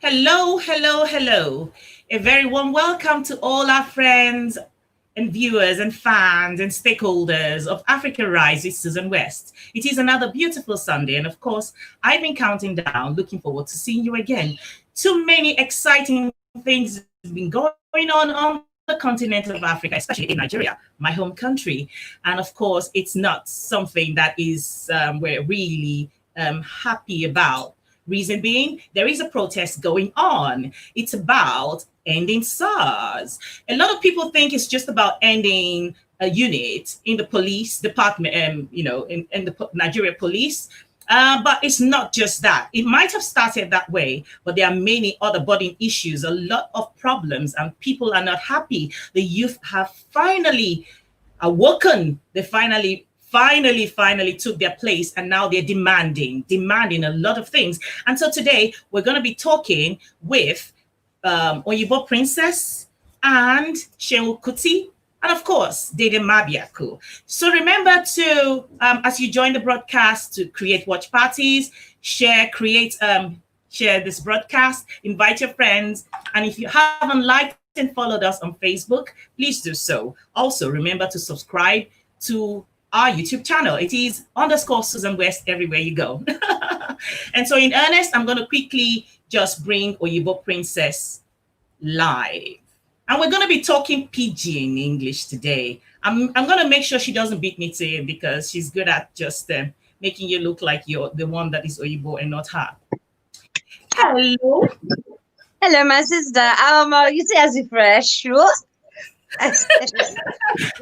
Hello, hello, hello. A very warm welcome to all our friends and viewers and fans and stakeholders of Africa Rise with Susan West. It is another beautiful Sunday, and of course, I've been counting down, looking forward to seeing you again. Too many exciting things have been going on the continent of Africa, especially in Nigeria, my home country. And of course, it's not something that is we're really happy about. Reason being, there is a protest going on. It's about ending SARS. A lot of people think it's just about ending a unit in the police department, in the Nigeria police. But it's not just that. It might have started that way, but there are many other burning issues, a lot of problems, and people are not happy. The youth have finally awoken. They finally took their place, and now they're demanding a lot of things. And so today we're going to be talking with Oyinbo Princess and Seun Kuti, and of course Dede Mabiaku. So remember to as you join the broadcast, to create watch parties, share this broadcast, invite your friends, and if you haven't liked and followed us on Facebook, please do so. Also remember to subscribe to our YouTube channel. It is _Susan West everywhere you go. And so in earnest, I'm going to quickly just bring Oyinbo Princess live. And we're going to be talking pidgin English today. I'm going to make sure she doesn't beat me to it, because she's good at just making you look like you're the one that is Oyinbo and not her. Hello. Hello, my sister. You see, as you fresh.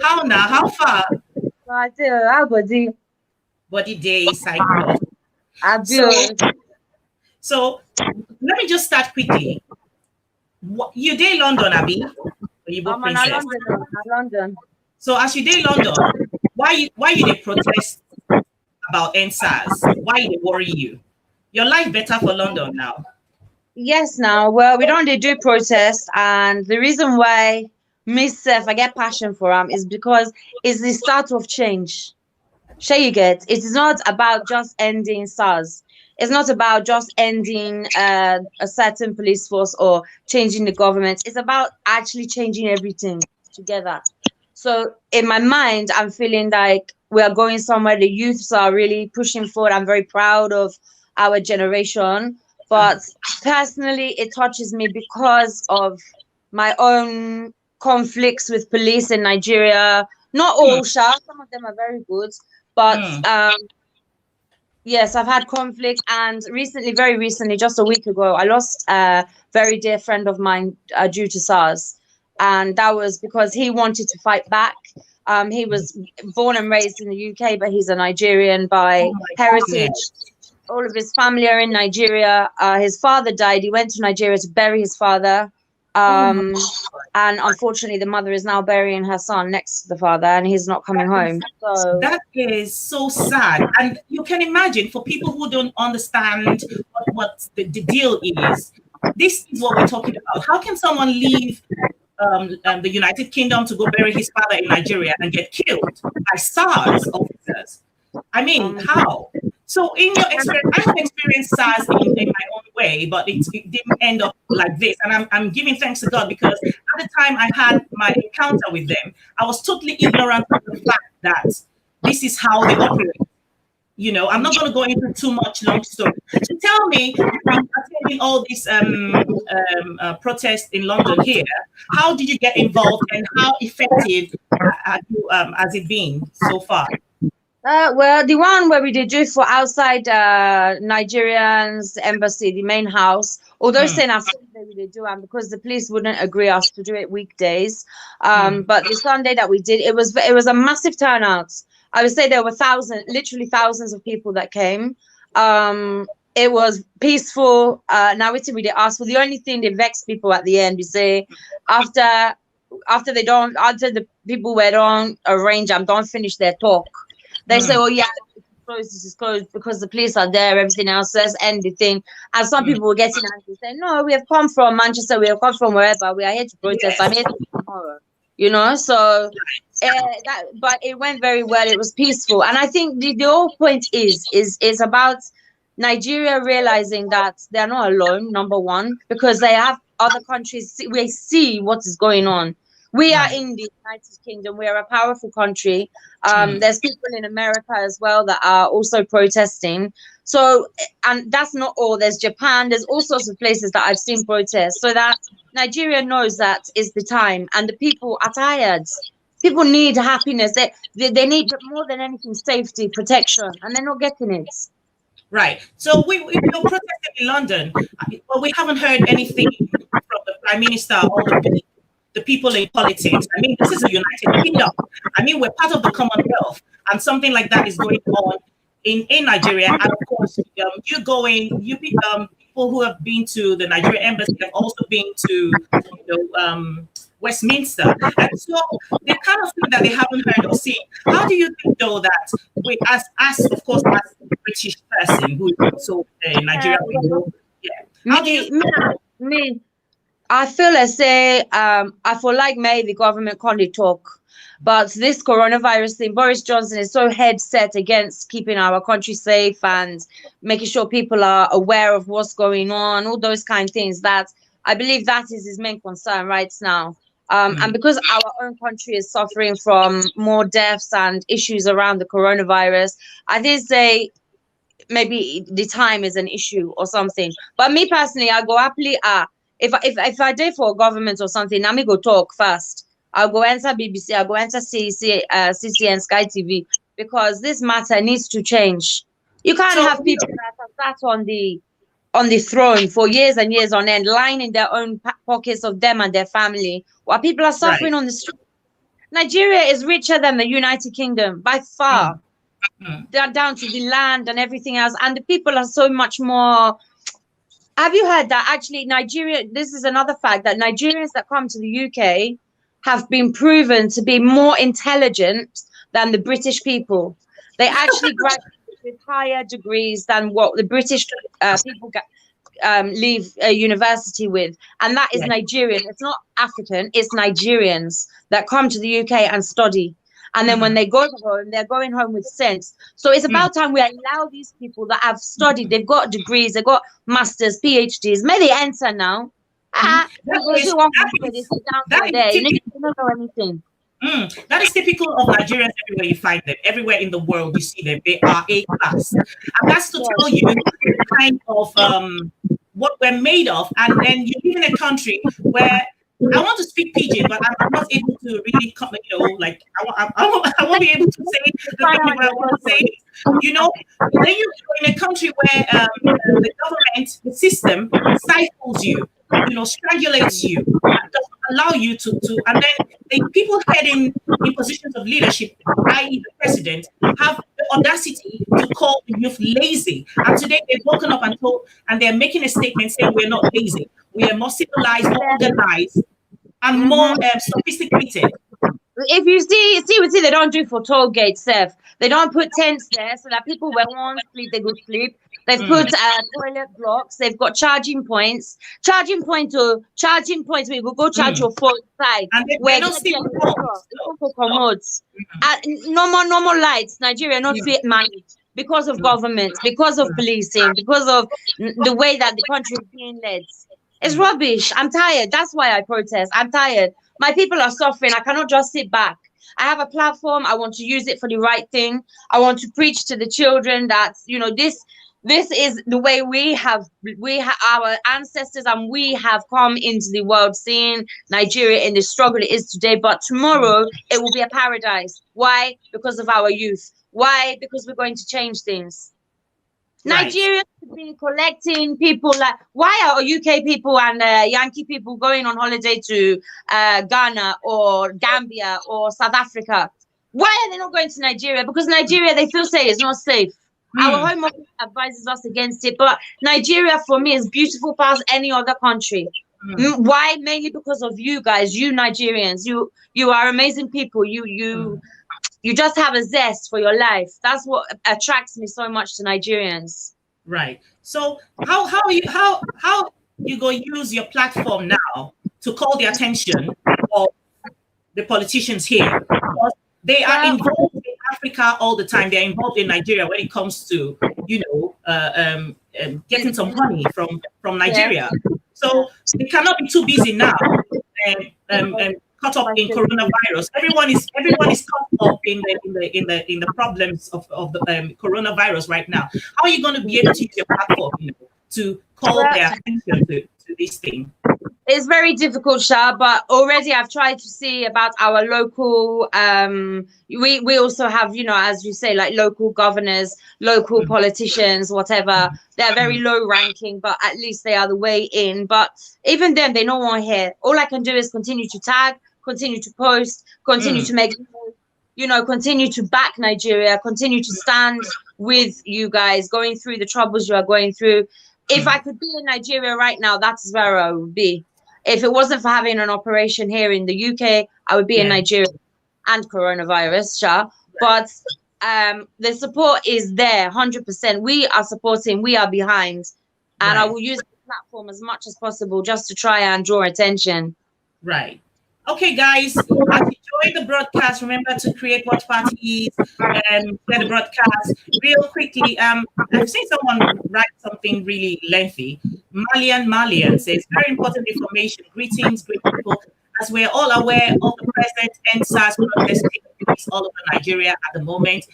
How now? How far? How body day cycle. So let me just start quickly. You day London, Abi? I'm in London. So as you day London, why you they protest about Endsars? Why they worry you? Your life better for London now. Yes, now. Well, we don't do protest, and the reason why myself I get passion for them is because it's the start of change. Sure, you get it is not about just ending SARS. It's not about just ending a certain police force or changing the government. It's about actually changing everything together. So in my mind, I'm feeling like we are going somewhere. The youths are really pushing forward. I'm very proud of our generation. But personally, it touches me because of my own conflicts with police in Nigeria. Not all, some of them are very good, but yes, I've had conflicts, and very recently, just a week ago, I lost a very dear friend of mine due to SARS, and that was because he wanted to fight back. He was born and raised in the UK, but he's a Nigerian by heritage. All of his family are in Nigeria. His father died. He went to Nigeria to bury his father. And unfortunately the mother is now burying her son next to the father, and he's not coming home. So that is so sad. And you can imagine, for people who don't understand what the deal is, this is what we're talking about. How can someone leave the United Kingdom to go bury his father in Nigeria and get killed by SARS officers? I mean, how? So in your experience, I have experienced SARS in my own way, but it didn't end up like this. And I'm giving thanks to God, because at the time I had my encounter with them, I was totally ignorant of the fact that this is how they operate. You know, I'm not going to go into too much long story. So tell me, attending all these protests in London here, how did you get involved, and how effective has it been so far? Well, the one where we did do for outside Nigerians embassy, the main house, although saying I Sunday we did do them because the police wouldn't agree us to do it weekdays. But the Sunday that we did, it was a massive turnout. I would say there were literally thousands of people that came. It was peaceful. Now we did ask for the only thing that vexed people at the end. You say after the people were don't arrange and don't finish their talk. They say, oh yeah, this is closed because the police are there, everything else, let's end the thing. And some people were getting angry, saying, no, we have come from Manchester, we have come from wherever, we are here to protest, I'm here tomorrow. You know, so but it went very well, it was peaceful. And I think the whole point is about Nigeria realizing that they're not alone, number one, because they have other countries. We see what is going on. We are in the United Kingdom. We are a powerful country. There's people in America as well that are also protesting. So, and that's not all. There's Japan. There's all sorts of places that I've seen protests. So that Nigeria knows that is the time, and the people are tired. People need happiness. They need more than anything safety, protection, and they're not getting it. Right. So we protested in London, but we haven't heard anything from the Prime Minister or the people in politics. I mean, this is a United Kingdom. I mean, we're part of the Commonwealth, and something like that is going on in Nigeria. And of course, people who have been to the Nigerian embassy have also been to, Westminster. And so the kind of thing that they haven't heard or seen. How do you think, though, that we, as of course, as a British person who is also a Nigerian people, how do you me? I feel as say I feel like maybe the government can't talk, but this coronavirus thing, Boris Johnson is so head set against keeping our country safe and making sure people are aware of what's going on, all those kind of things. That I believe that is his main concern right now. And because our own country is suffering from more deaths and issues around the coronavirus, I did say maybe the time is an issue or something. But me personally, I go happily. If I did for government or something, let me go talk first. I'll go enter BBC. I'll go enter CCN, Sky TV, because this matter needs to change. You can't have people that have sat on the throne for years and years on end, lying in their own pockets of them and their family, while people are suffering on the street. Nigeria is richer than the United Kingdom by far. They're down to the land and everything else, and the people are so much more. Have you heard that actually Nigeria? This is another fact, that Nigerians that come to the UK have been proven to be more intelligent than the British people. They actually graduate with higher degrees than what the British people leave university with, and that is Nigerian. It's not African, it's Nigerians that come to the UK and study, and then when they go home, they're going home with sense. So it's about time we allow these people that have studied, they've got degrees, they've got masters, PhDs, may they enter now. That is typical of Nigerians everywhere you find them. Everywhere in the world you see them. They are A class. And that's to tell you the kind of what we're made of. And then you live in a country where I want to speak pidgin, but I'm not able to really come, I won't be able to say the thing I want to say. Then you're in a country where the government, the system stifles you, strangulates you, and doesn't allow you to and then the people heading in positions of leadership, i.e. the president, have the audacity to call the youth lazy. And today they've woken up and they're making a statement saying we're not lazy. We are more civilized, more organized, and more sophisticated. If you see, they don't do for toll gates, Seth. They don't put tents there so that people when want to sleep, they go sleep. They've put toilet blocks. They've got charging points. Charging points where you will go charge your phone side. And they don't see commodes. Normal lights. Nigeria not fit managed because of government, because of policing, because of the way that the country is being led. It's rubbish. I'm tired. That's why I protest. I'm tired. My people are suffering. I cannot just sit back. I have a platform. I want to use it for the right thing. I want to preach to the children that, this is the way we have our ancestors, and we have come into the world seeing Nigeria in the struggle it is today. But tomorrow it will be a paradise. Why? Because of our youth. Why? Because we're going to change things. Right. Nigeria should be collecting people. Like, why are UK people and Yankee people going on holiday to Ghana or Gambia or South Africa? Why are they not going to Nigeria? Because Nigeria, they feel say, is not safe. Our Home Office advises us against it, but Nigeria for me is beautiful past any other country. Why? Mainly because of you guys, you Nigerians. You are amazing people. You just have a zest for your life. That's what attracts me so much to Nigerians. Right. So how you go use your platform now to call the attention of the politicians here? Because they are involved in Africa all the time. They're involved in Nigeria when it comes to, getting some money from Nigeria. So they cannot be too busy now and caught up in coronavirus. Everyone is caught up in the problems of the coronavirus right now. How are you going to be able to use your platform, to call their attention to this thing? It's very difficult, Sha, but already I've tried to see about our local, we also have, as you say, like local governors, local politicians, whatever. They're very low ranking, but at least they are the way in. But even then, they don't want to hear. All I can do is continue to tag, continue to post, continue to make, continue to back Nigeria, continue to stand with you guys, going through the troubles you are going through. If I could be in Nigeria right now, that's where I would be. If it wasn't for having an operation here in the UK, I would be in Nigeria and coronavirus, Sha. But the support is there, 100%. We are supporting, we are behind. And I will use the platform as much as possible just to try and draw attention. Right. Okay, guys, as you enjoy the broadcast, remember to create watch parties and share the broadcast. Real quickly, I've seen someone write something really lengthy. Malian says, very important information. Greetings, great people. As we're all aware of the present Endsars protest taking place all over Nigeria at the moment,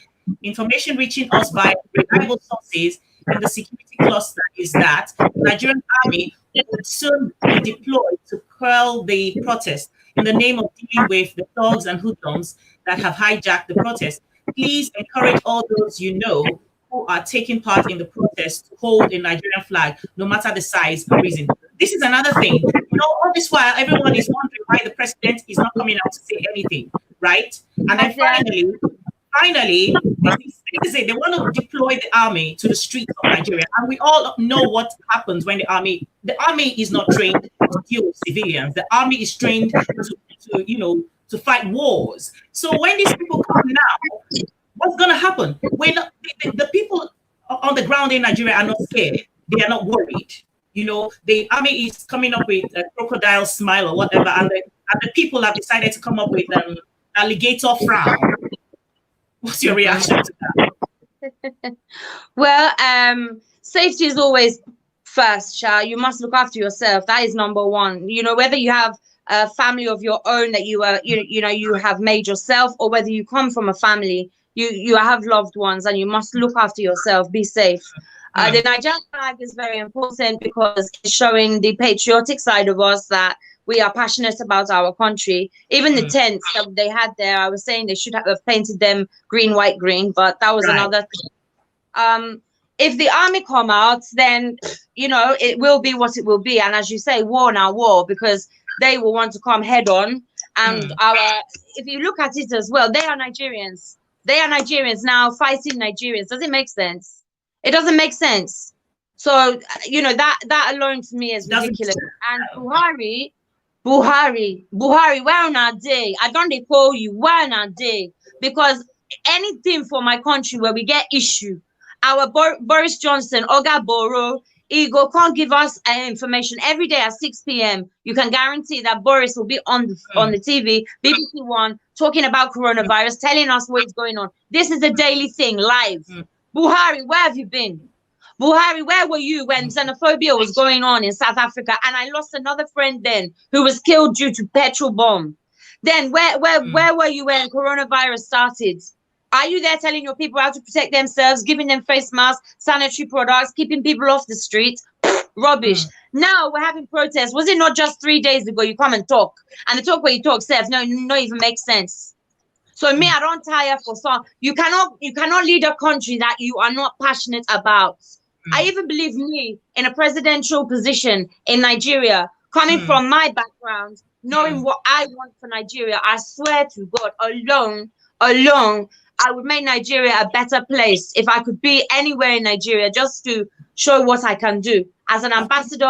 information reaching us by reliable sources in the security cluster is that the Nigerian army will soon be deployed to quell the protest in the name of dealing with the thugs and hoodlums that have hijacked the protest. Please encourage all those you know who are taking part in the protest to hold a Nigerian flag, no matter the size and reason. This is another thing. All this while, everyone is wondering why the president is not coming out to say anything, right? And then finally, this is it. They want to deploy the army to the streets of Nigeria. And we all know what happens when the army is not trained to deal with civilians. The army is trained to fight wars. So when these people come now, what's going to happen? The people on the ground in Nigeria are not scared. They are not worried. The army is coming up with a crocodile smile or whatever, and the people have decided to come up with an alligator frown. What's your reaction to that? Well, safety is always first, Sha. You must look after yourself. That is number one. Whether you have a family of your own that you have made yourself, or whether you come from a family, you have loved ones, and you must look after yourself. Be safe. The Nigerian flag is very important because it's showing the patriotic side of us, that we are passionate about our country. Even the tents that they had there, I was saying they should have painted them green, white, green, but that was another thing. If the army come out, then, it will be what it will be. And as you say, war now war, because they will want to come head on. And if you look at it as well, they are Nigerians. They are Nigerians now fighting Nigerians. Does it make sense? It doesn't make sense. So, that alone to me is ridiculous. And Buhari, where on our day? I don't call you, where on our day? Because anything for my country where we get issue, our Boris Johnson, Oga Boro, Ego can't give us information every day at 6 p.m. You can guarantee that Boris will be on the TV, BBC One, talking about coronavirus, telling us what's going on. This is a daily thing, live. Buhari, where have you been? Buhari, where were you when xenophobia was going on in South Africa? And I lost another friend then who was killed due to petrol bomb. Then where were you when coronavirus started? Are you there telling your people how to protect themselves, giving them face masks, sanitary products, keeping people off the street? Rubbish. Now we're having protests. Was it not just 3 days ago you come and talk? And the talk where you talk self, no even makes sense. So me, I don't tire for some. You cannot lead a country that you are not passionate about. I even believe me in a presidential position in Nigeria, coming from my background, knowing what I want for Nigeria. I swear to God, alone, I would make Nigeria a better place if I could be anywhere in Nigeria, just to show what I can do as an ambassador,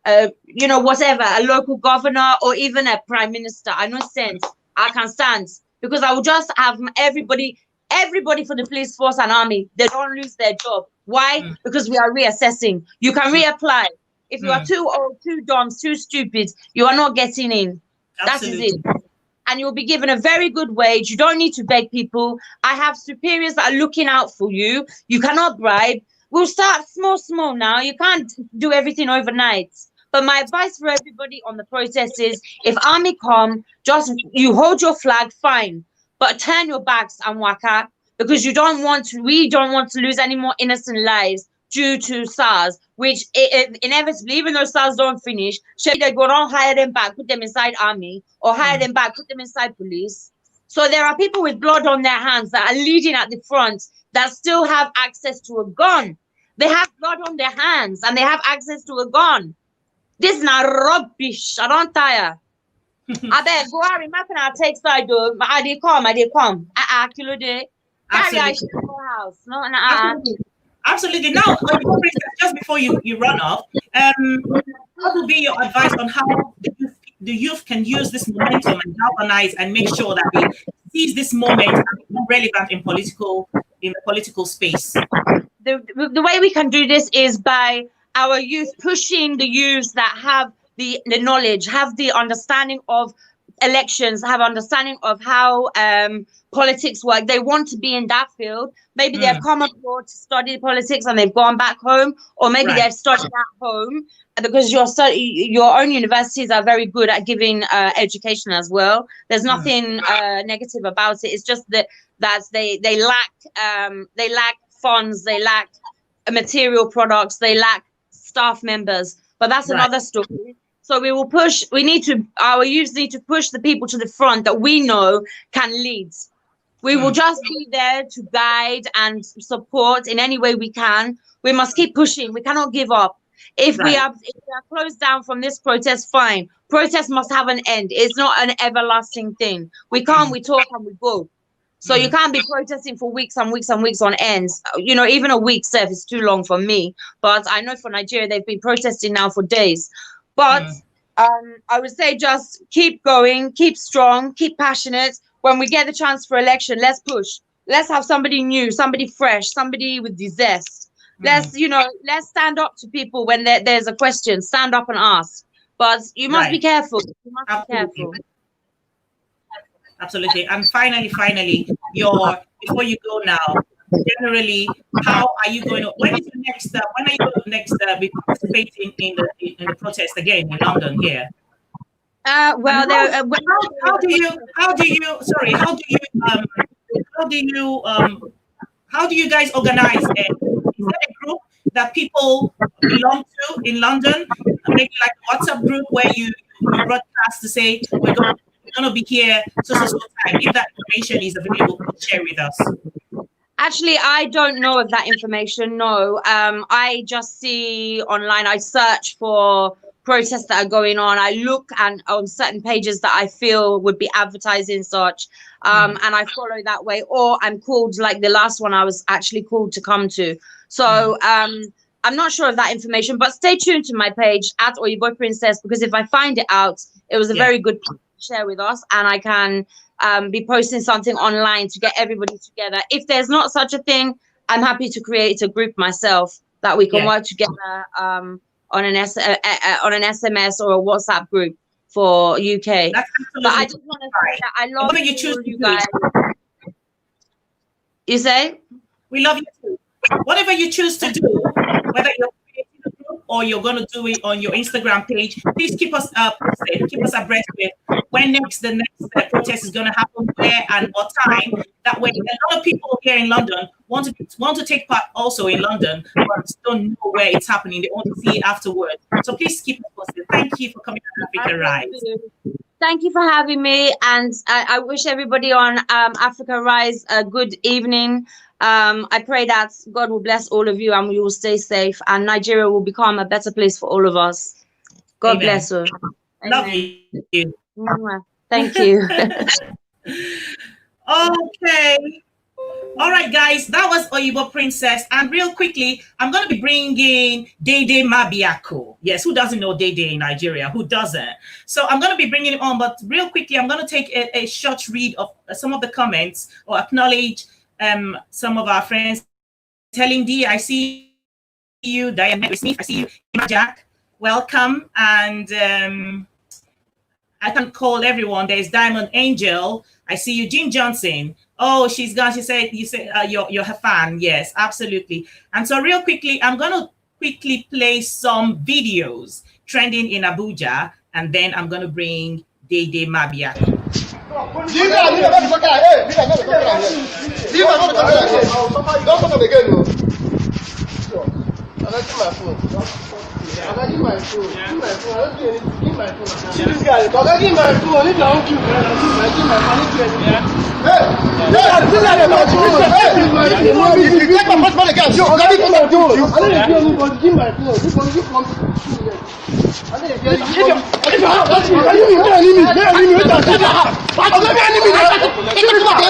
as whatever, a local governor, or even a prime minister. I know sense. I can stand. Because I will just have everybody for the police force and army, they don't lose their job. Why? Because we are reassessing. You can reapply. If you are too old, too dumb, too stupid, you are not getting in. Absolutely. That is it. And you'll be given a very good wage. You don't need to beg people. I have superiors that are looking out for you. You cannot bribe. we'll start small now. You can't do everything overnight. But my advice for everybody on the protest is, if army come, just you hold your flag, fine, but turn your backs and waka, because we don't want to lose any more innocent lives due to SARS, which inevitably, even though SARS don't finish, they go on, hire them back, put them inside army, or hire them back, put them inside police. So there are people with blood on their hands that are leading at the front that still have access to a gun. They have blood on their hands and they have access to a gun. This is not rubbish. I don't tire. I bet Buhari, I take side though. I did come. Kilo day. Absolutely. House. No, Absolutely. Now, just before you run off, what would be your advice on how the youth can use this momentum and galvanize and make sure that they seize this moment and become relevant in the political space? The way we can do this is by our youth pushing the youths that have the knowledge, have the understanding of elections, have understanding of how politics work. They want to be in that field. Maybe they've come abroad to study politics and they've gone back home, or maybe they've studied at home, because your own universities are very good at giving education as well. There's nothing negative about it. It's just that they lack funds, they lack material products, they lack staff members. But that's another story. So our youth need to push the people to the front that we know can lead. We will just be there to guide and support in any way we can. We must keep pushing. We cannot give up. If we are closed down from this protest, fine. Protest must have an end. It's not an everlasting thing. We come, we talk, and we go. So you can't be protesting for weeks and weeks and weeks on ends. You know, even a week serve is too long for me. But I know for Nigeria, they've been protesting now for days. But I would say just keep going, keep strong, keep passionate. When we get the chance for election, let's push. Let's have somebody new, somebody fresh, somebody with the zest. Let's stand up to people when there's a question. Stand up and ask. But you must be careful. You must be careful. Absolutely. And finally, before you go now, generally, how are you going to, when are you going to next be participating in the protest again in London here? How do you guys organize it? Is there a group that people belong to in London? Maybe like a WhatsApp group where you broadcast to say we're going to be here so time. If that information is available, share with us. Actually, I don't know of that information. No, I just see online. I search for protests that are going on. I look on certain pages that I feel would be advertising such, and I follow that way. Or I'm called, like the last one I was actually called to come to. So I'm not sure of that information, but stay tuned to my page at Oyinbo Princess, because if I find it out, it was a very good share with us, and I can be posting something online to get everybody together. If there's not such a thing, I'm happy to create a group myself that we can work together on an SMS or a WhatsApp group for UK. But I just want to say that I love you guys. You say? We love you too. Whatever you choose to do, whether you're creating a group or you're going to do it on your Instagram page, please keep us posted, keep us abreast with when the next protest is going to happen, where and what time. That way, a lot of people here in London want to take part also in London, but don't know where it's happening. They want to see it afterwards. So please keep us posted. Thank you for coming to Africa Rise. Thank you for having me, and I wish everybody on Africa Rise a good evening. I pray that God will bless all of you and we will stay safe, and Nigeria will become a better place for all of us. God bless you. Love you. Thank you. Okay. All right, guys, that was Oyinbo Princess. And real quickly, I'm going to be bringing Dede Mabiaku. Yes, who doesn't know Dede in Nigeria? Who doesn't? So I'm going to be bringing him on. But real quickly, I'm going to take a short read of some of the comments or acknowledge some of our friends. Telling D, I see you. Diane Smith, I see you. Jack, welcome. And I can call everyone. There's Diamond Angel. I see you, Jim Johnson. Oh, she's gone. She said, you said you're her fan. Yes, absolutely. And so real quickly, I'm going to quickly play some videos trending in Abuja, and then I'm going to bring Dede Mabiaku. I give my phone. Give my phone. I don't do anything. Give my phone. See this guy. Because I give my phone. If you don't give my phone, I give my phone. Hey! This guy is not phone. If you take my passport again, you already give my phone. I don't give anybody. Give my phone. This one, you come to me. I don't give anybody. If you have that, you can give me enemy. Enemy.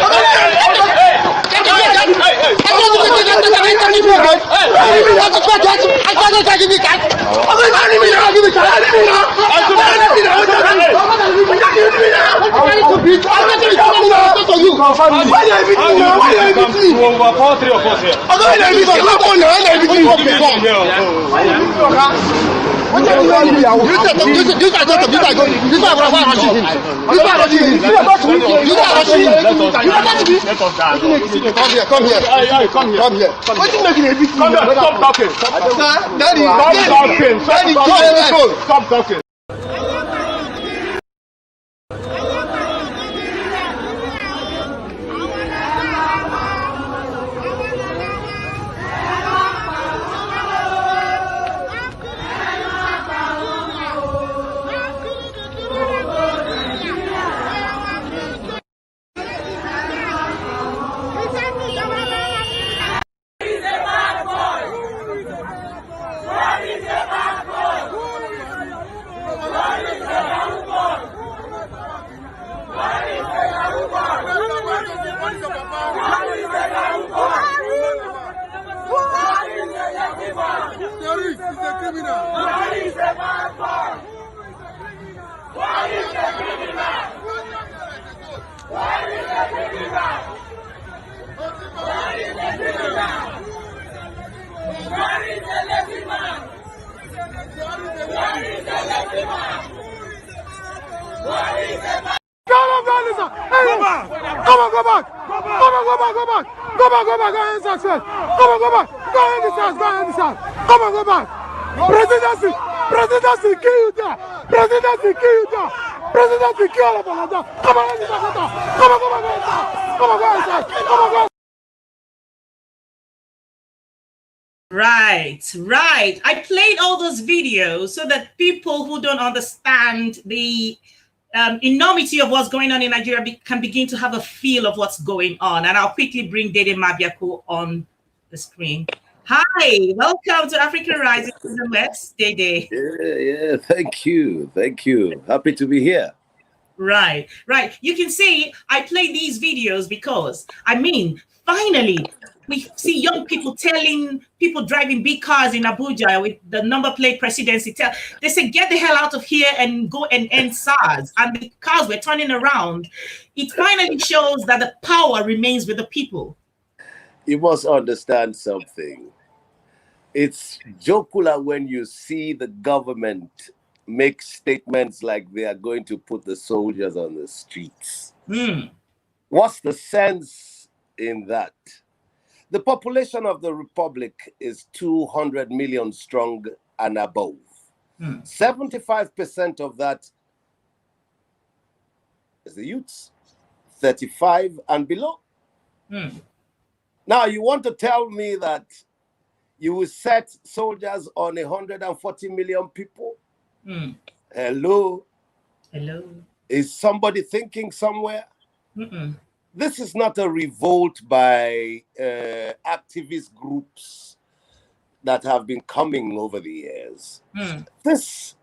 Come here. Stop talking. Go back. Presidency, kill you there. Presidency, kill you there. Presidency, kill all of us there. Come on, go. Right. I played all those videos so that people who don't understand the enormity of what's going on in Nigeria can begin to have a feel of what's going on. And I'll quickly bring Dede Mabiaku on the screen. Hi, welcome to Africa Rising in the West, Dede. Yeah, thank you. Happy to be here. Right. You can see I play these videos because, finally, we see young people telling people driving big cars in Abuja with the number plate presidency. They say, get the hell out of here and go and end SARS. And the cars were turning around. It finally shows that the power remains with the people. You must understand something. It's jocular when you see the government make statements like they are going to put the soldiers on the streets. What's the sense in that? The population of the Republic is 200 million strong and above. 75% of that is the youths, 35 and below. Now, you want to tell me that you will set soldiers on 140 million people? Hello? Is somebody thinking somewhere? This is not a revolt by activist groups that have been coming over the years. This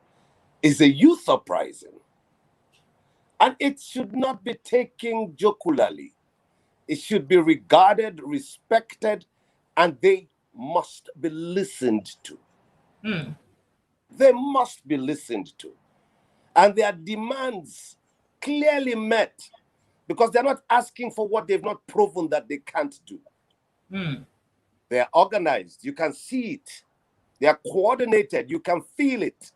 is a youth uprising. And it should not be taken jocularly. It should be regarded, respected, and they must be listened to. They must be listened to. And their demands clearly met, because they're not asking for what they've not proven that they can't do. They're organized. You can see it. They are coordinated. You can feel it.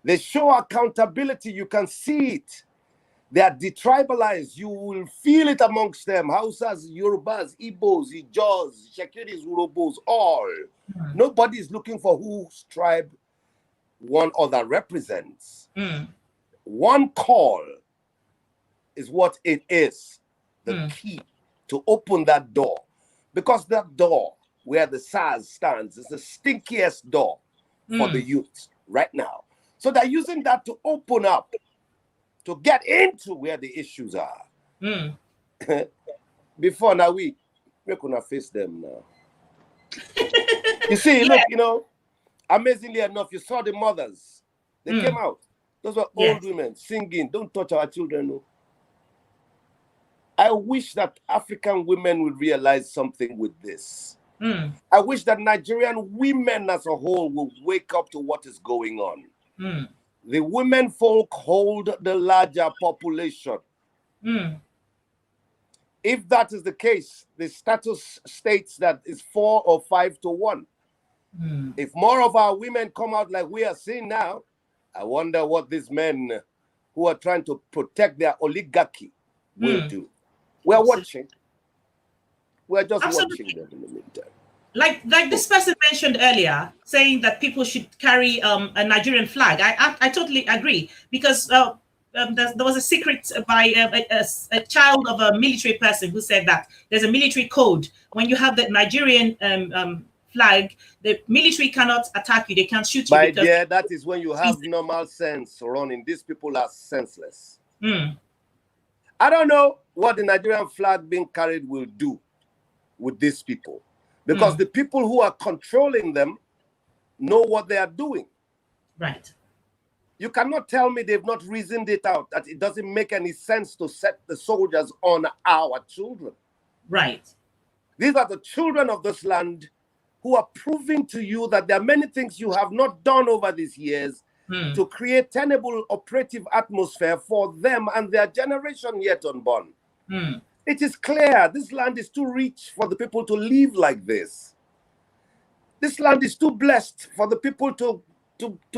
They show accountability. You can see it. They are detribalized. You will feel it amongst them. Hausas, Yorubas, Igbos, Ijaws, Shekiris, Urobos, all. Nobody is looking for whose tribe one other represents. One call is what it is, the key to open that door. Because that door where the SARS stands is the stinkiest door for the youth right now. So they're using that to open up, to get into where the issues are. Before now, we're gonna face them now. You see, look, you know, amazingly enough, you saw the mothers. They came out. Those were old women singing, "Don't touch our children." No. I wish that African women would realize something with this. I wish that Nigerian women as a whole will wake up to what is going on. The women folk hold the larger population. If that is the case, the status states that it's 4 or 5 to 1. If more of our women come out like we are seeing now, I wonder what these men who are trying to protect their oligarchy will do. We're watching. We're just watching them in the meantime. Like this person mentioned earlier, saying that people should carry a Nigerian flag. I totally agree, because there was a secret by a child of a military person who said that there's a military code. When you have the Nigerian flag, the military cannot attack you. They can't shoot you. Yeah, that is when you have normal sense running. These people are senseless. I don't know what the Nigerian flag being carried will do with these people, because the people who are controlling them know what they are doing. Right. You cannot tell me they've not reasoned it out, that it doesn't make any sense to set the soldiers on our children. Right. These are the children of this land who are proving to you that there are many things you have not done over these years to create tenable operative atmosphere for them and their generation yet unborn. It is clear this land is too rich for the people to live like this. This land is too blessed for the people to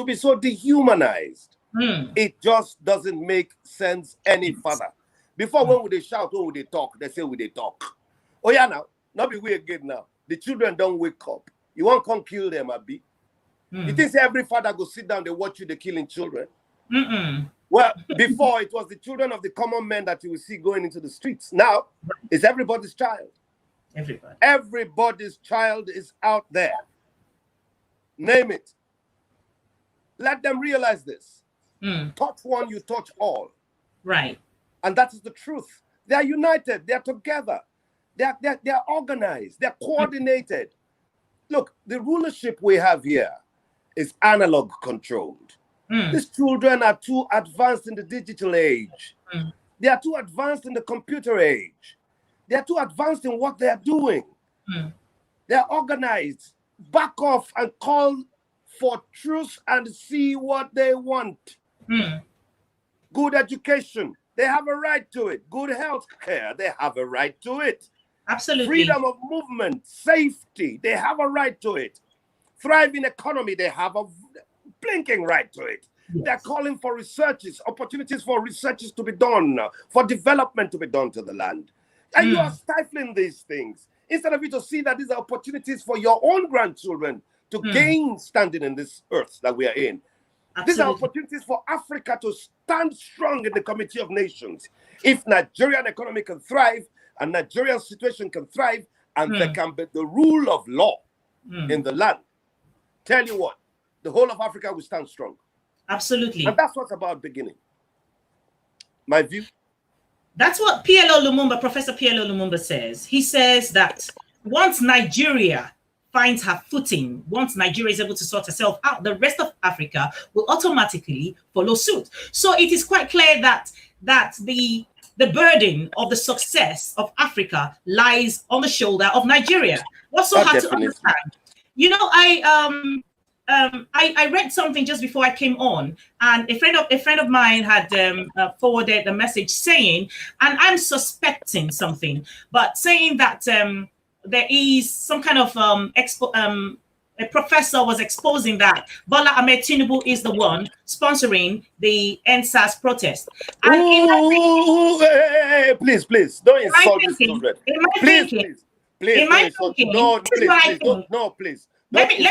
be so dehumanized. It just doesn't make sense any further. Before, when would they shout, when would they talk? They say, would they talk? Oh yeah, now, not be weird again now. The children don't wake up. You won't come kill them, Abi. You think every father go sit down, they watch you, they killing children? Well, before it was the children of the common men that you will see going into the streets. Now, it's everybody's child. Everybody's child is out there. Name it. Let them realize this. Touch one, you touch all. Right. And that is the truth. They are united. They are together. They are organized. They are coordinated. Look, the rulership we have here is analog controlled. These children are too advanced in the digital age. They are too advanced in the computer age. They are too advanced in what they are doing. They are organized. Back off and call for truth and see what they want. Good education, they have a right to it. Good health care, they have a right to it. Absolutely. Freedom of movement, safety, they have a right to it. Thriving economy, they have a blinking right to it. They're calling for researches, opportunities for researches to be done, for development to be done to the land. And you are stifling these things. Instead of you to see that these are opportunities for your own grandchildren to gain standing in this earth that we are in. Absolutely. These are opportunities for Africa to stand strong in the Committee of Nations. If Nigerian economy can thrive and Nigerian situation can thrive and there can be the rule of law in the land, tell you what, the whole of Africa will stand strong. Absolutely. And that's what's about beginning. My view. That's what PLO Lumumba, Professor PLO Lumumba says. He says that once Nigeria finds her footing, once Nigeria is able to sort herself out, the rest of Africa will automatically follow suit. So it is quite clear that the burden of the success of Africa lies on the shoulder of Nigeria. What's so hard to understand? You know, I read something just before I came on, and a friend of mine had forwarded a message saying, and I'm suspecting something, but saying that there is some kind of a professor was exposing that Bola Ahmed Tinubu is the one sponsoring the Endsars protest. And please, don't insult these children. Please. No, please. Let me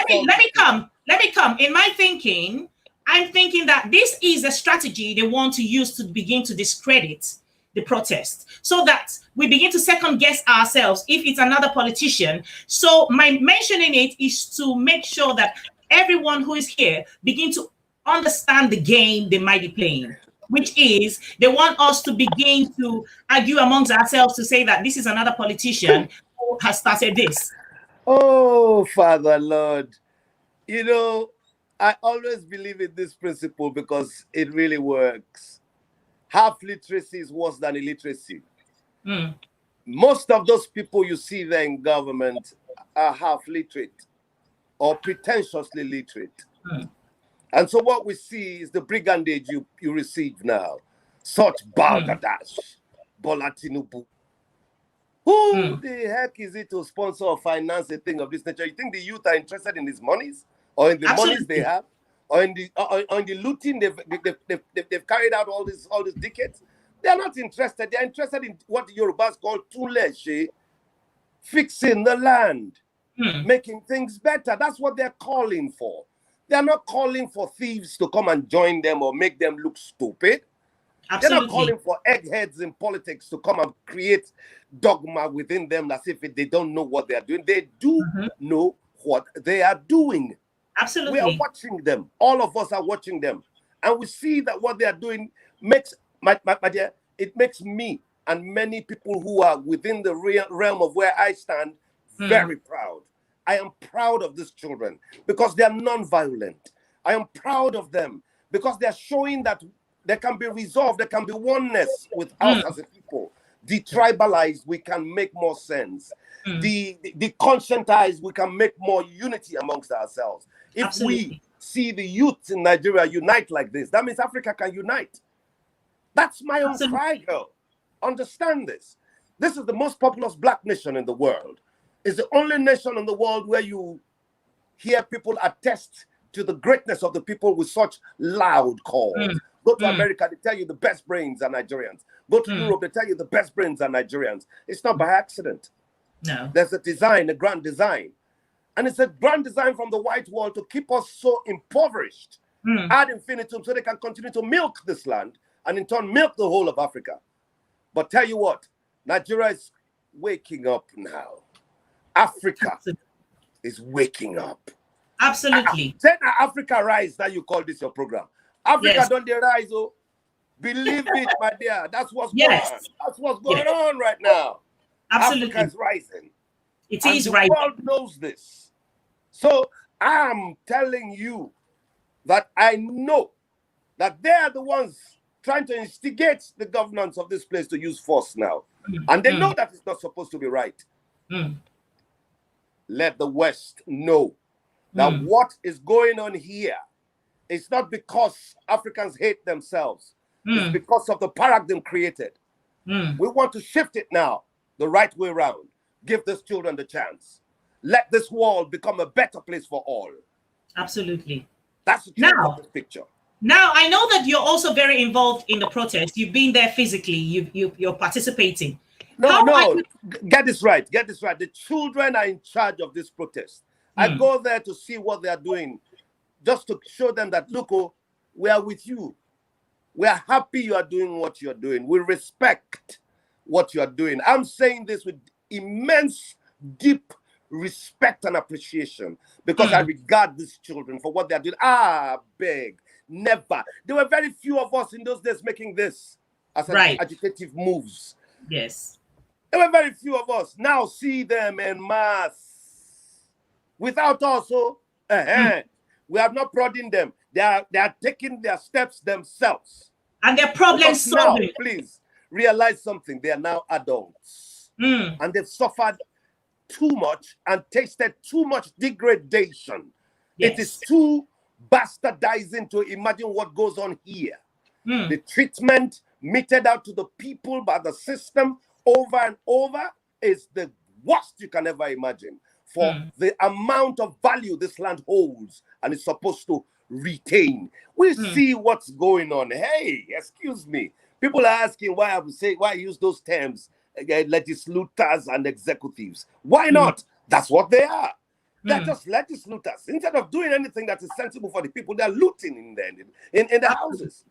come. In my thinking, I'm thinking that this is a strategy they want to use to begin to discredit the protest, so that we begin to second guess ourselves if it's another politician. So my mentioning it is to make sure that everyone who is here begin to understand the game they might be playing, which is they want us to begin to argue amongst ourselves to say that this is another politician who has started this. Oh, Father Lord, you know, I always believe in this principle because it really works. Half literacy is worse than illiteracy. Most of those people you see there in government are half literate or pretentiously literate. And so what we see is the brigandage you receive now. Such balderdash, Bola Tinubu. Who the heck is it to sponsor or finance a thing of this nature? You think the youth are interested in his monies or in the monies they have? Or in the looting they've carried out all these decades? They are not interested. They are interested in what the Yorubas call tuleshe, fixing the land, making things better. That's what they're calling for. They are not calling for thieves to come and join them or make them look stupid. Absolutely. They're not calling for eggheads in politics to come and create dogma within them as if they don't know what they are doing. They do know what they are doing. Absolutely. We are watching them. All of us are watching them. And we see that what they are doing makes, my dear, it makes me and many people who are within the realm of where I stand very proud. I am proud of these children because they are non-violent. I am proud of them because they are showing that there can be resolve, there can be oneness with us as a people. Detribalized, we can make more sense. The conscientized, we can make more unity amongst ourselves. If we see the youth in Nigeria unite like this, that means Africa can unite. That's my own pride, girl. Understand this. This is the most populous black nation in the world. It's the only nation in the world where you hear people attest to the greatness of the people with such loud calls. Go to America, they tell you the best brains are Nigerians. Go to Europe, they tell you the best brains are Nigerians. It's not by accident. No. There's a design, a grand design. And it's a grand design from the white wall to keep us so impoverished ad infinitum so they can continue to milk this land and in turn milk the whole of Africa. But tell you what, Nigeria is waking up now. Africa is waking up. Absolutely. Say Africa Rise, now you call this your program. Africa don't they rise, oh. Believe it, my dear. That's what's going on. That's what's going on right now. Absolutely. Africa is rising. It and is the rising. The world knows this. So I'm telling you that I know that they are the ones trying to instigate the governance of this place to use force now. And they know that it's not supposed to be right. Let the West know that what is going on here is not because Africans hate themselves. It's because of the paradigm created. We want to shift it now the right way around. Give these children the chance. Let this world become a better place for all. Absolutely. That's the truth of this picture. Now, I know that you're also very involved in the protest. You've been there physically. You're participating. No. Get this right. Get this right. The children are in charge of this protest. I go there to see what they are doing, just to show them that, look, oh, we are with you. We are happy you are doing what you're doing. We respect what you are doing. I'm saying this with immense, deep respect and appreciation because I regard these children for what they are doing. Beg, never. There were very few of us in those days making this as agitative moves. Yes. There were very few of us. Now see them en masse. Without also, we are not prodding them. They are taking their steps themselves. And their problem solving. Now, please realize something. They are now adults. And they've suffered too much and tasted too much degradation. Yes. It is too bastardizing to imagine what goes on here. The treatment meted out to the people by the system over and over is the worst you can ever imagine. for the amount of value this land holds and is supposed to retain. We see what's going on. Hey, excuse me. People are asking why I use those terms, legislators and executives. Why not? That's what they are. They're just legislators. Instead of doing anything that is sensible for the people, they're looting in the houses.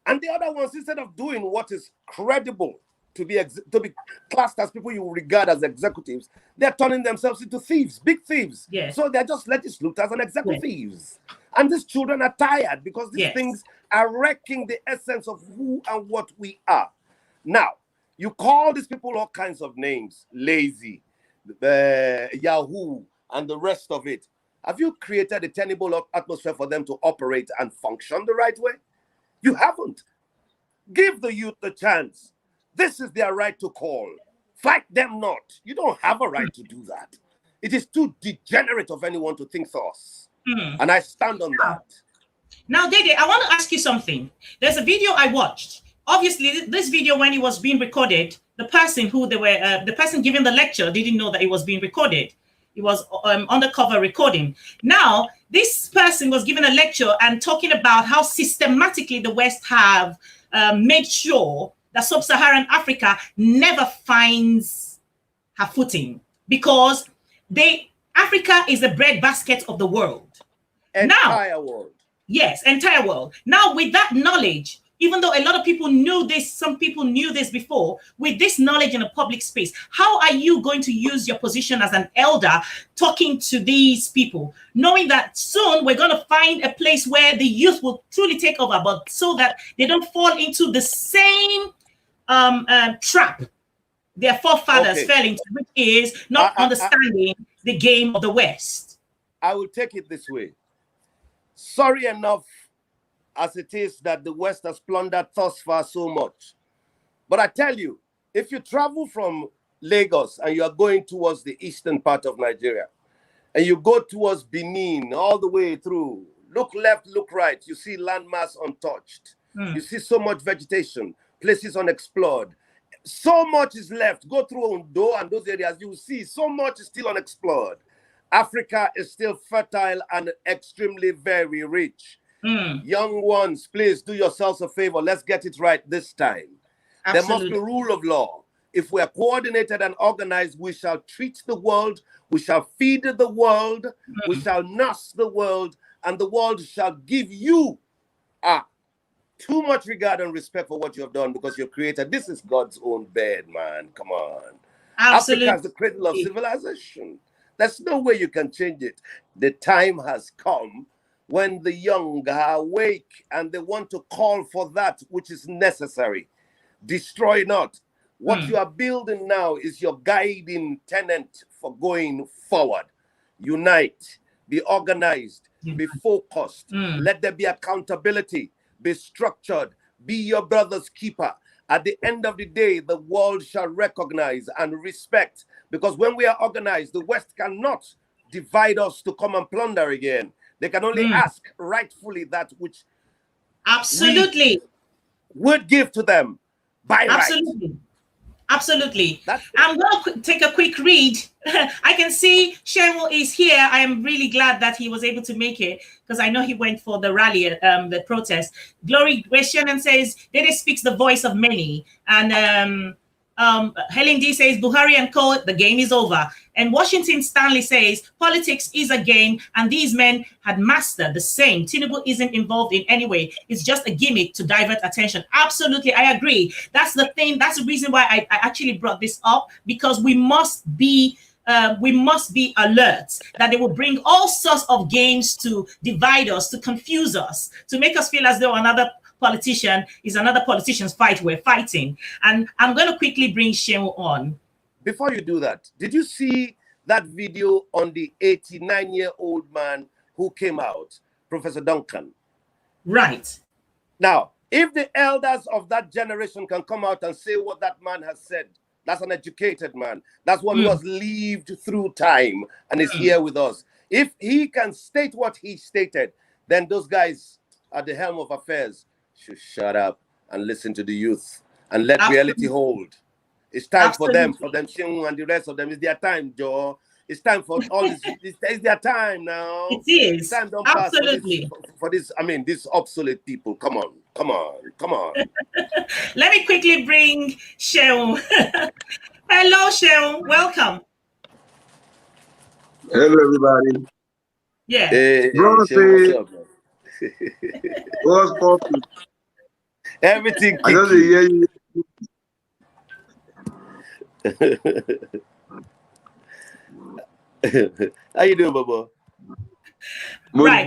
And the other ones, instead of doing what is credible to be classed as people you regard as executives, they're turning themselves into thieves, big thieves. Yes. So they're just legislators and executives. Yes. And these children are tired because these things are wrecking the essence of who and what we are. Now, you call these people all kinds of names, lazy, Yahoo, and the rest of it. Have you created a tenable atmosphere for them to operate and function the right way? You haven't. Give the youth the chance. This is their right to call. Fight them not. You don't have a right to do that. It is too degenerate of anyone to think thus. And I stand on that. Now, Dede, I want to ask you something. There's a video I watched. Obviously, this video, when it was being recorded, the person giving the lecture didn't know that it was being recorded. It was undercover recording. Now, this person was giving a lecture and talking about how systematically the West have made sure that sub-Saharan Africa never finds her footing, because Africa is the breadbasket of the world. Entire world. Yes, entire world. Now, with that knowledge, even though a lot of people knew this, some people knew this before, with this knowledge in a public space, how are you going to use your position as an elder talking to these people, knowing that soon we're going to find a place where the youth will truly take over, but so that they don't fall into the same trap their forefathers fell into, which is not understanding the game of the West? I will take it this way. Sorry enough as it is that the West has plundered thus far so much. But I tell you, if you travel from Lagos and you are going towards the eastern part of Nigeria, and you go towards Benin all the way through, look left, look right, you see landmass untouched. You see so much vegetation, places unexplored. So much is left. Go through Ondo and those areas, you will see so much is still unexplored. Africa is still fertile and extremely very rich. Young ones, please do yourselves a favor. Let's get it right this time. Absolutely. There must be rule of law. If we are coordinated and organized, we shall treat the world, we shall feed the world, we shall nurse the world, and the world shall give you too much regard and respect for what you have done, because you've created. This is God's own bed, man. Come on. Absolutely. Africa is the cradle of civilization. There's no way you can change it. The time has come when the young are awake and they want to call for that which is necessary. Destroy not. What you are building now is your guiding tenet for going forward. Unite, be organized, be focused. Let there be accountability, be structured, be your brother's keeper. At the end of the day, the world shall recognize and respect, because when we are organized, the West cannot divide us to come and plunder again. They can only ask rightfully that which we would give to them by right. Absolutely. I'm going to take a quick read. I can see Seun is here. I am really glad that he was able to make it, because I know he went for the rally, the protest. Glory Seun says, Dede speaks the voice of many. And Helen D says, Buhari and co, the game is over. And Washington Stanley says, politics is a game, and these men had mastered the same. Tinubu isn't involved in any way. It's just a gimmick to divert attention. Absolutely, I agree. That's the thing. That's the reason why I actually brought this up, because we must be alert that they will bring all sorts of games to divide us, to confuse us, to make us feel as though another politician is another politician's fight we're fighting. And I'm going to quickly bring Seun on. Before you do that, did you see that video on the 89-year-old man who came out, Professor Duncan? Right. Now, if the elders of that generation can come out and say what that man has said, that's an educated man. That's one who has lived through time and is here with us. If he can state what he stated, then those guys at the helm of affairs should shut up and listen to the youth and let reality hold. It's time for them, Seun and the rest of them. It's their time, Joe. It's time for all this. It's their time now. It is. Time don't Absolutely. pass for this. I mean, these obsolete people. Come on. Let me quickly bring Seun. Hello, Seun. Welcome. Hello, everybody. Yeah. Hey, Bro, Seun, what's up, man? what's popping? Everything. I just hear you. How you doing, Baba? Right.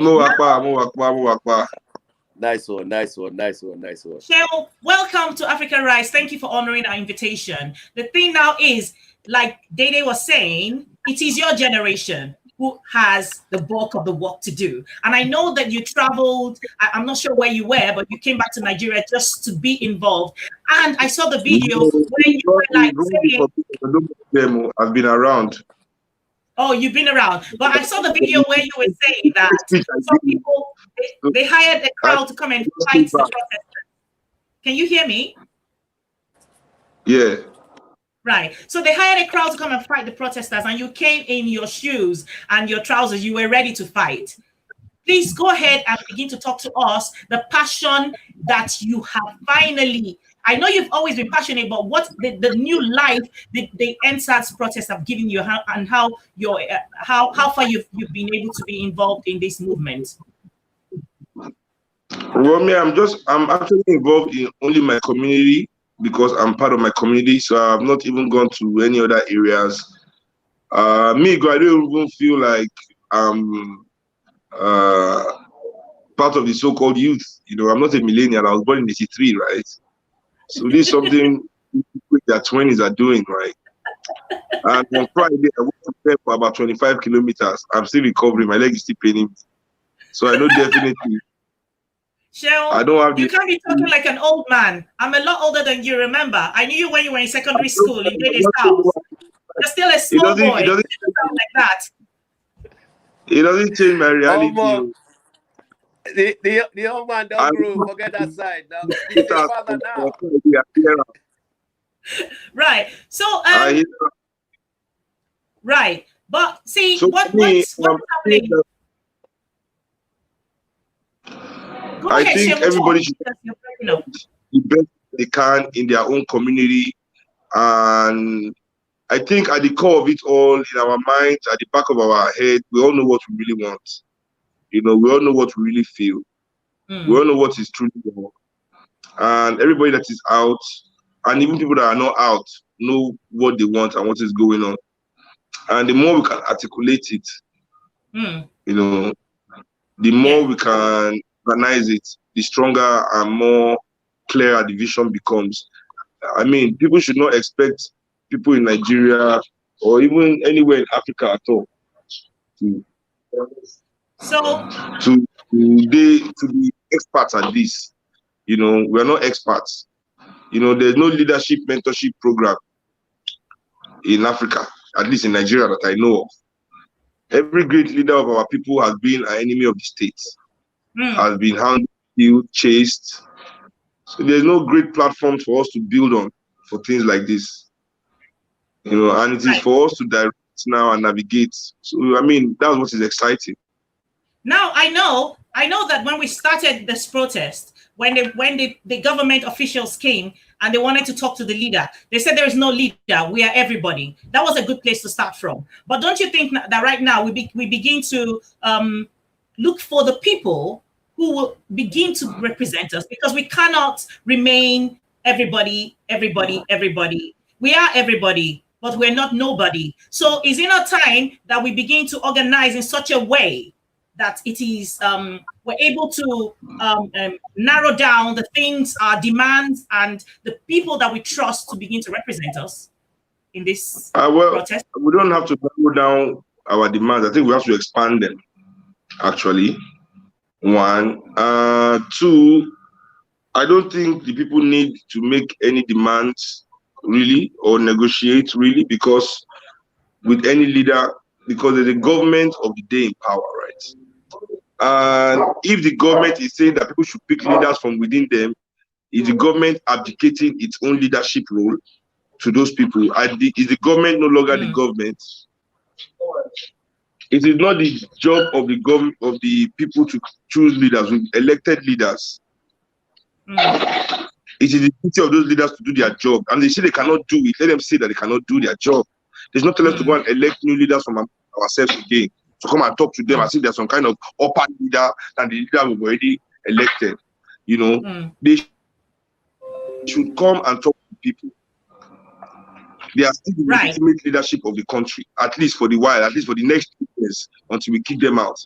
Nice one. Seun, welcome to Africa Rise. Thank you for honoring our invitation. The thing now is, like Dede was saying, it is your generation who has the bulk of the work to do. And I know that you traveled, I'm not sure where you were, but you came back to Nigeria just to be involved. And I saw the video where you were like saying, I've been around. Oh, you've been around. But I saw the video where you were saying that some people, they hired a crowd to come and fight the protesters. Can you hear me? Yeah. Right. So they hired a crowd to come and fight the protesters, and you came in your shoes and your trousers. You were ready to fight. Please go ahead and begin to talk to us the passion that you have finally. I know you've always been passionate, but what the new life the Endsars protests have given you, and how far you've been able to be involved in this movement. Well, I'm actually involved in only my community because I'm part of my community. So I've not even gone to any other areas. I don't even feel like I'm part of the so-called youth. You know, I'm not a millennial. I was born in '83, right? So this is something their 20s are doing, right? And on Friday, I went to bed for about 25 kilometers. I'm still recovering. My leg is still paining me. So I know definitely. Seun, I don't have you can't be talking like an old man. I'm a lot older than you, remember. I knew you when you were in secondary school in Dede's house. You're still a small boy. You don't sound like that. It doesn't change my reality. The old man don't grow. Forget that side. Now, he's your father now. Right. So, right. But see, so what's happening? I think everybody should do the best they can in their own community. And I think at the core of it all, in our minds, at the back of our head, we all know what we really want. You know, we all know what we really feel. We all know what is truly wrong. And everybody that is out, and even people that are not out, know what they want and what is going on. And the more we can articulate it, you know, the more we can organize it, the stronger and more clear the vision becomes. I mean, people should not expect people in Nigeria or even anywhere in Africa at all to be experts at this. You know, we're not experts. You know, there's no leadership mentorship program in Africa, at least in Nigeria, that I know of. Every great leader of our people has been an enemy of the state, has been hounded, killed, chased. So there's no great platform for us to build on for things like this. You know, and it is for us to direct now and navigate. So I mean, that's what is exciting. Now I know that when we started this protest, when the government officials came and they wanted to talk to the leader, they said there is no leader, we are everybody. That was a good place to start from. But don't you think that right now we begin to look for the people who will begin to represent us, because we cannot remain everybody. We are everybody, but we're not nobody. So is it not time that we begin to organize in such a way that it is we're able to narrow down the things, our demands, and the people that we trust to begin to represent us in this protest? We don't have to narrow down our demands. I think we have to expand them, actually. One. Two, I don't think the people need to make any demands, really, or negotiate, really, because with any leader, because there's a government of the day in power, right? And if the government is saying that people should pick leaders from within them, is the government abdicating its own leadership role to those people? Is the government no longer the government? It is not the job of the government, of the people to choose leaders, elected leaders. It is the duty of those leaders to do their job. And they say they cannot do it. Let them say that they cannot do their job. There's not tell us to go and elect new leaders from ourselves again. To come and talk to them as if there's some kind of upper leader than the leader we've already elected. You know, they should come and talk to people. They are still the legitimate leadership of the country, at least for the while, at least for the next 2 years, until we kick them out.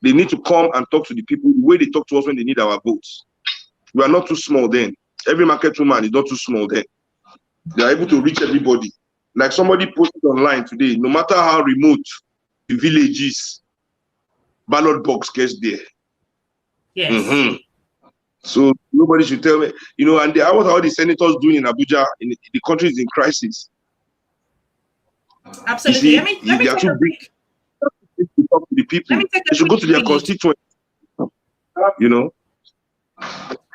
They need to come and talk to the people the way they talk to us when they need our votes. We are not too small then. Every market woman is not too small then. They are able to reach everybody. Like somebody posted online today, no matter how remote the village is, ballot box gets there. Yes. So nobody should tell me, you know, and what are all the senators doing in Abuja? The country is in crisis. Absolutely. See, let me take a quick. To talk to the people. They should go to their constituents. You know.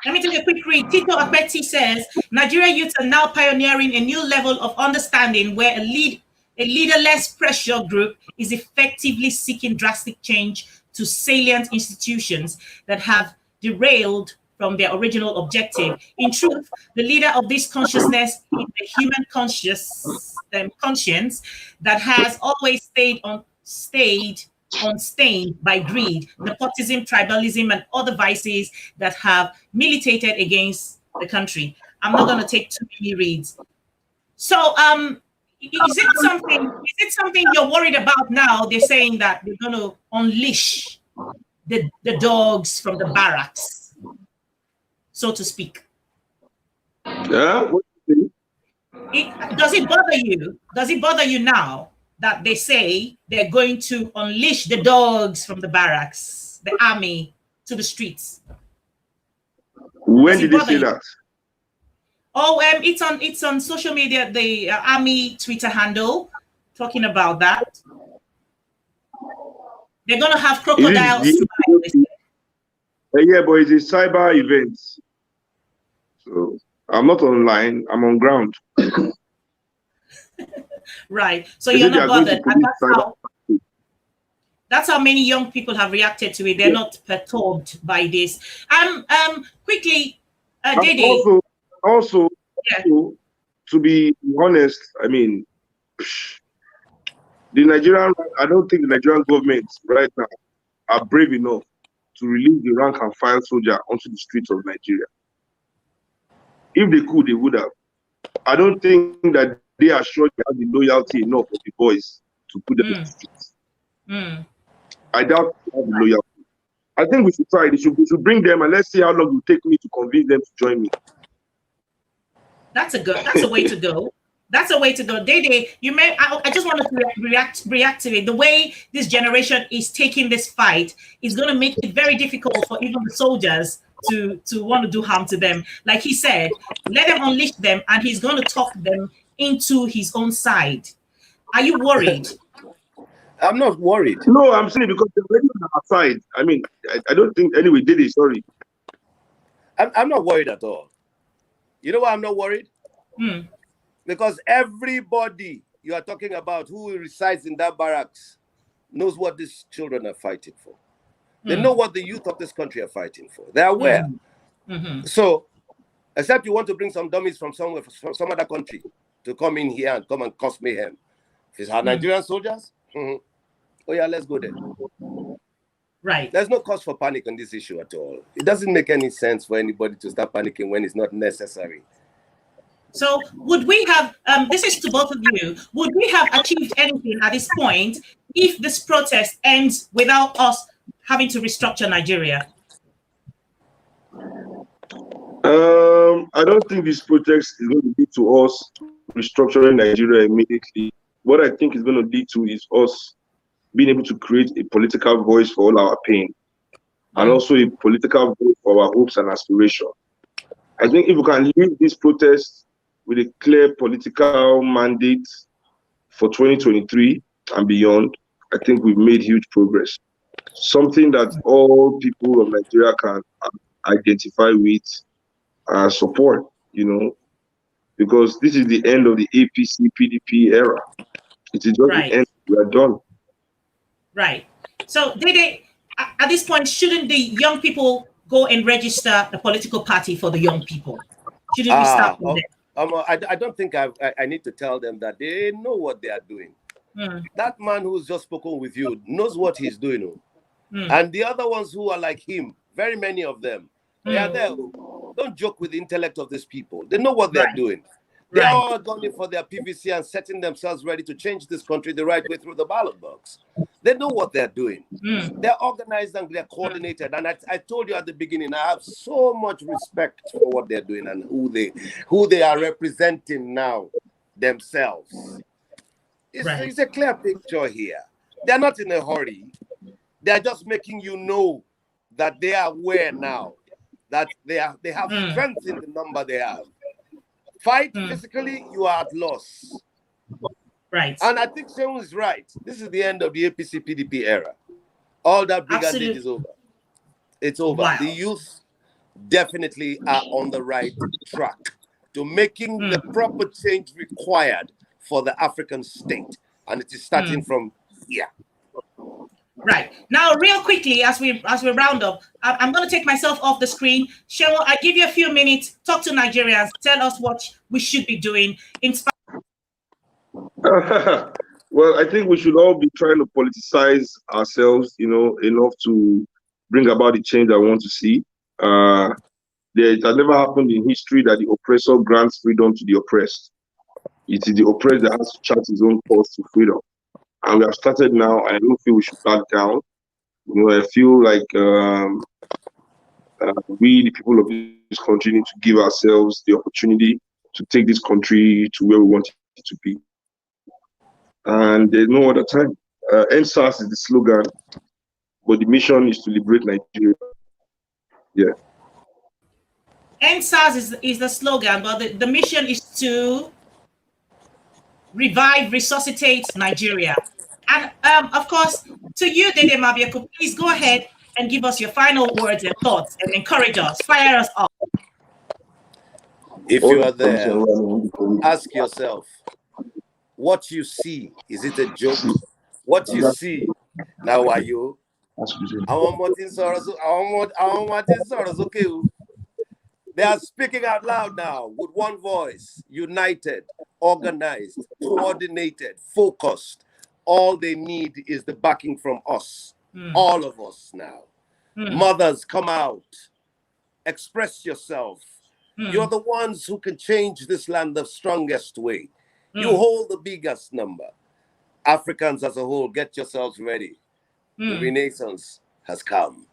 Let me take a quick read. Tito Apeti says, Nigerian youths are now pioneering a new level of understanding where a leaderless pressure group is effectively seeking drastic change to salient institutions that have derailed from their original objective. In truth, the leader of this consciousness is the human conscience that has always stayed unstained by greed, nepotism, tribalism, and other vices that have militated against the country. I'm not going to take too many reads. So, is it something you're worried about now? They're saying that they're going to unleash the dogs from the barracks, so to speak. Yeah. Does it bother you? Does it bother you now that they say they're going to unleash the dogs from the barracks, the army, to the streets? When did they say that? Oh, it's on social media, the army Twitter handle, talking about that. They're going to have crocodiles. Yeah, but it's a cyber event. So I'm not online, I'm on ground. Right. So you're not bothered. And that's how many young people have reacted to it. They're not perturbed by this. Quickly, Dede. Also, to be honest, I mean, I don't think the Nigerian government right now are brave enough to release the rank and file soldier onto the streets of Nigeria. If they could, they would have. I don't think that they are sure they have the loyalty enough of the boys to put them in the streets. I doubt they have the loyalty. I think we should try. We should bring them and let's see how long it will take me to convince them to join me. That's a way to go. That's a way to go. Dede, I just wanted to reactivate the way this generation is taking this fight is going to make it very difficult for even the soldiers to want to do harm to them. Like he said, let them unleash them and he's going to talk them into his own side. Are you worried? I'm not worried. No, I'm saying because they're already on our side. I mean, I don't think, anyway, Dede, sorry. I'm not worried at all. You know why I'm not worried? Because everybody you are talking about who resides in that barracks knows what these children are fighting for. They know what the youth of this country are fighting for. They're aware. So, except you want to bring some dummies from somewhere, from some other country, to come in here and come and cause mayhem. If it's our Nigerian soldiers, oh yeah, let's go there. Right. There's no cause for panic on this issue at all. It doesn't make any sense for anybody to start panicking when it's not necessary. So would we have, this is to both of you, would we have achieved anything at this point if this protest ends without us having to restructure Nigeria? I don't think this protest is going to lead to us restructuring Nigeria immediately. What I think is going to lead to is us being able to create a political voice for all our pain and also a political voice for our hopes and aspirations. I think if we can lead this protest with a clear political mandate for 2023 and beyond, I think we've made huge progress. Something that all people of Nigeria can identify with and support, you know, because this is the end of the APC-PDP era. It is just the end. We are done. Right. So, Dede, at this point, shouldn't the young people go and register a political party for the young people? Shouldn't we start from there? I don't think I need to tell them that. They know what they are doing. That man who's just spoken with you knows what he's doing. And the other ones who are like him, very many of them, they are there. Don't joke with the intellect of these people. They know what they're doing. They're all going for their PVC and setting themselves ready to change this country the right way through the ballot box. They know what they're doing. They're organized and they're coordinated. And I told you at the beginning, I have so much respect for what they're doing and who they are representing now themselves. It's a clear picture here. They're not in a hurry. They're just making you know that they are aware now that they have strength in the number they have. Fight physically, you are at loss. Right. And I think Seun is right. This is the end of the APC-PDP era. All that brigade is over. It's over. Wow. The youth definitely are on the right track to making the proper change required for the African state. And it is starting from here. Right. Now, real quickly, as we round up, I'm going to take myself off the screen. Seun, I give you a few minutes. Talk to Nigerians. Tell us what we should be doing. Well, I think we should all be trying to politicize ourselves, enough to bring about the change I want to see. It has never happened in history that the oppressor grants freedom to the oppressed. It is the oppressed that has to chart his own course to freedom. And we have started now. I don't feel we should back down. I feel like we, the people of this country, need to give ourselves the opportunity to take this country to where we want it to be. And there's no other time. Endsars is the slogan, but the mission is to liberate Nigeria. Yeah. Endsars is the slogan, but the mission is to revive, resuscitate Nigeria. And of course, to you, Dede Mabiaku, please go ahead and give us your final words and thoughts and encourage us, fire us up. If you are there, ask yourself, what you see, is it a joke? What you see, now are you? They are speaking out loud now with one voice, united, organized, coordinated, focused. All they need is the backing from us, all of us now. Mothers, come out, express yourself. You're the ones who can change this land the strongest way. You hold the biggest number. Africans as a whole, get yourselves ready. The Renaissance has come.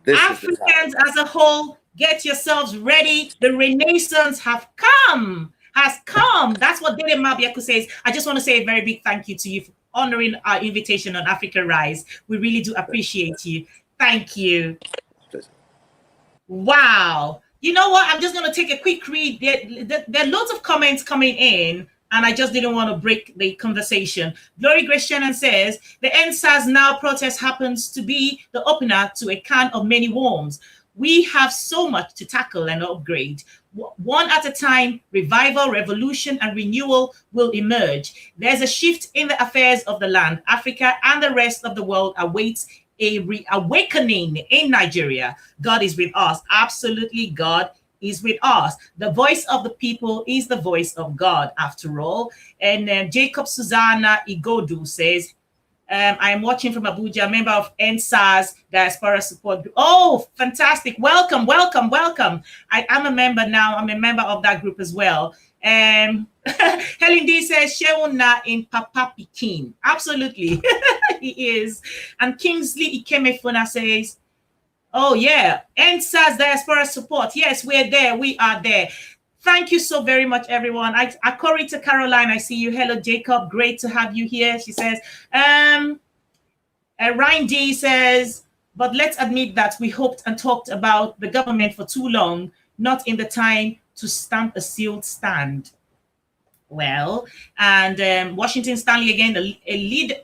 Africans as a whole, get yourselves ready. The Renaissance has come. That's what Dede Mabiaku says. I just want to say a very big thank you to you for honoring our invitation on Africa Rise. We really do appreciate you. Thank you. Wow. You know what? I'm just going to take a quick read. There are lots of comments coming in, and I just didn't want to break the conversation. Glory Grace Shannon says, the Endsars Now protest happens to be the opener to a can of many worms. We have so much to tackle and upgrade. One at a time, revival, revolution, and renewal will emerge. There's a shift in the affairs of the land. Africa and the rest of the world awaits a reawakening in Nigeria. God is with us. Absolutely, God is with us. The voice of the people is the voice of God, after all. And Jacob Susanna Igodu says, I am watching from Abuja, member of Endsars Diaspora Support Group. Oh, fantastic. Welcome. I am a member now. I'm a member of that group as well. Helen D says, Sheuna in Papa Pikin. Absolutely. He is. And Kingsley Ikemefuna says, oh, yeah. Endsars Diaspora Support. Yes, we're there. We are there. Thank you so very much, everyone. Akorita Caroline, I see you. Hello, Jacob. Great to have you here. She says, Ryan D says, but let's admit that we hoped and talked about the government for too long, not in the time to stamp a sealed stand. Well, and Washington Stanley again, a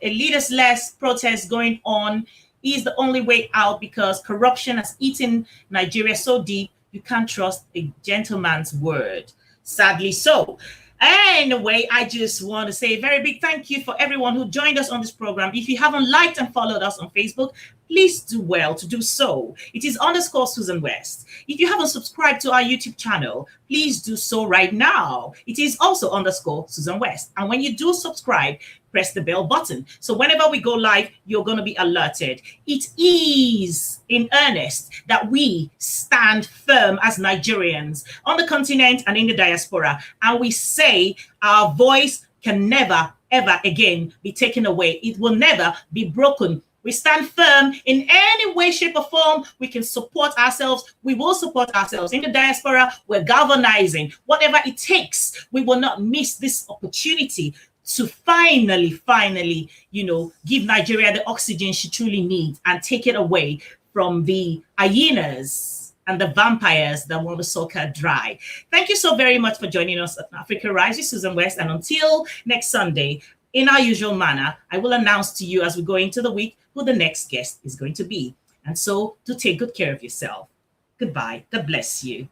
leaders-less protest going on is the only way out because corruption has eaten Nigeria so deep you can't trust a gentleman's word. Sadly so. Anyway, I just want to say a very big thank you for everyone who joined us on this program. If you haven't liked and followed us on Facebook, please do well to do so. It is _Susan West. If you haven't subscribed to our YouTube channel, please do so right now. It is also _Susan West. And when you do subscribe, press the bell button. So whenever we go live, you're going to be alerted. It is in earnest that we stand firm as Nigerians on the continent and in the diaspora. And we say our voice can never, ever again be taken away. It will never be broken. We stand firm in any way, shape, or form. We can support ourselves. We will support ourselves. In the diaspora, we're galvanizing. Whatever it takes, we will not miss this opportunity to finally, give Nigeria the oxygen she truly needs and take it away from the hyenas and the vampires that want to suck her dry. Thank you so very much for joining us at Africa Rise with Susan West. And until next Sunday, in our usual manner, I will announce to you as we go into the week who the next guest is going to be. And so, do take good care of yourself. Goodbye. God bless you.